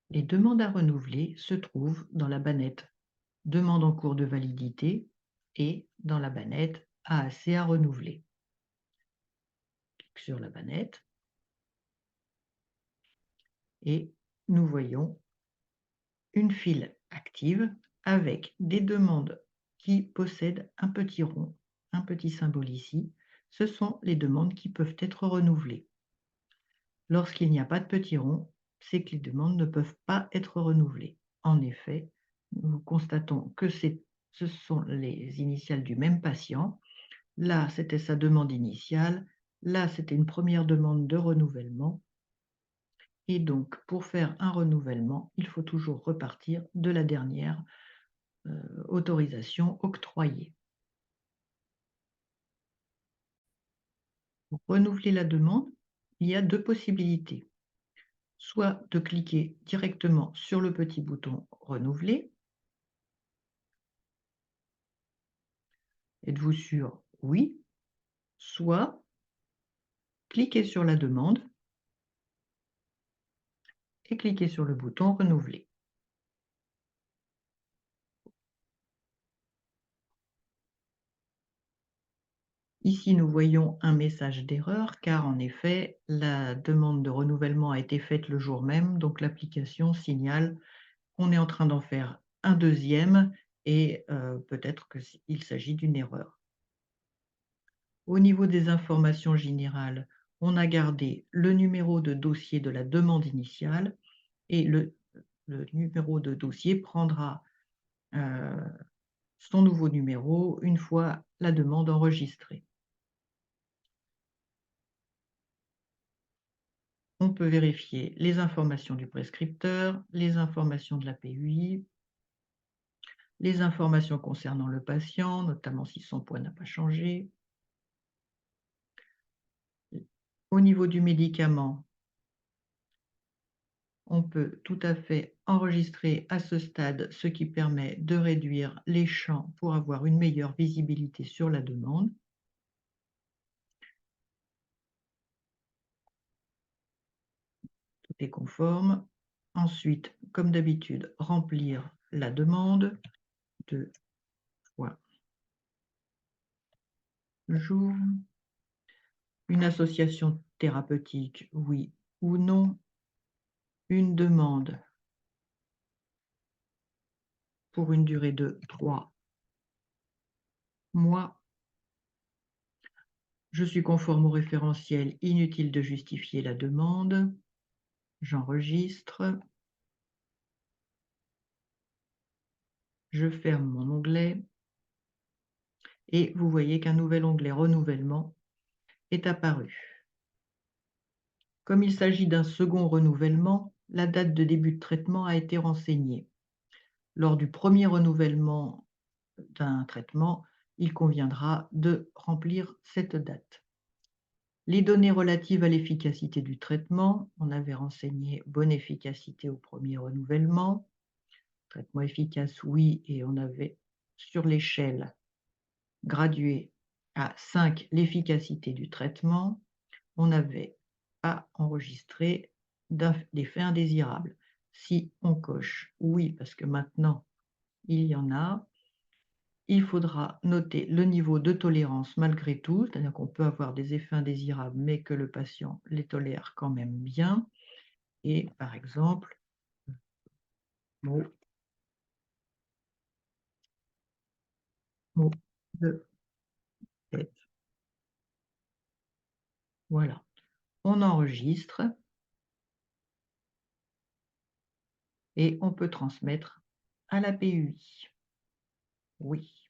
Les demandes à renouveler se trouvent dans la bannette Demande en cours de validité et dans la bannette AAC à renouveler. Clique sur la bannette et nous voyons une file active avec des demandes qui possèdent un petit rond, un petit symbole ici. Ce sont les demandes qui peuvent être renouvelées. Lorsqu'il n'y a pas de petit rond, c'est que les demandes ne peuvent pas être renouvelées. En effet, nous constatons que ce sont les initiales du même patient. Là, c'était sa demande initiale. Là, c'était une première demande de renouvellement. Et donc, pour faire un renouvellement, il faut toujours repartir de la dernière autorisation octroyée. Pour renouveler la demande, il y a deux possibilités. Soit de cliquer directement sur le petit bouton « Renouveler ». Êtes-vous sûr? Oui. Soit cliquer sur la demande et cliquer sur le bouton « Renouveler ». Ici, nous voyons un message d'erreur car en effet, la demande de renouvellement a été faite le jour même, donc l'application signale qu'on est en train d'en faire un deuxième et peut-être qu'il s'agit d'une erreur. Au niveau des informations générales, on a gardé le numéro de dossier de la demande initiale et le numéro de dossier prendra son nouveau numéro une fois la demande enregistrée. On peut vérifier les informations du prescripteur, les informations de la PUI, les informations concernant le patient, notamment si son poids n'a pas changé. Au niveau du médicament, on peut tout à fait enregistrer à ce stade, ce qui permet de réduire les champs pour avoir une meilleure visibilité sur la demande. Tout est conforme. Ensuite, comme d'habitude, remplir la demande 2 fois jour. Une association thérapeutique, oui ou non. Une demande pour une durée de 3 mois. Je suis conforme au référentiel, inutile de justifier la demande. J'enregistre. Je ferme mon onglet. Et vous voyez qu'un nouvel onglet renouvellement est apparu. Comme il s'agit d'un second renouvellement, la date de début de traitement a été renseignée. Lors du premier renouvellement d'un traitement, il conviendra de remplir cette date. Les données relatives à l'efficacité du traitement, on avait renseigné bonne efficacité au premier renouvellement, traitement efficace oui, et on avait sur l'échelle gradué à 5 l'efficacité du traitement, on n'avait pas enregistré d'effets indésirables. Si on coche oui, parce que maintenant il y en a, il faudra noter le niveau de tolérance malgré tout, c'est-à-dire qu'on peut avoir des effets indésirables, mais que le patient les tolère quand même bien. Et par exemple, mot de tête. Voilà. On enregistre et on peut transmettre à la PUI. Oui.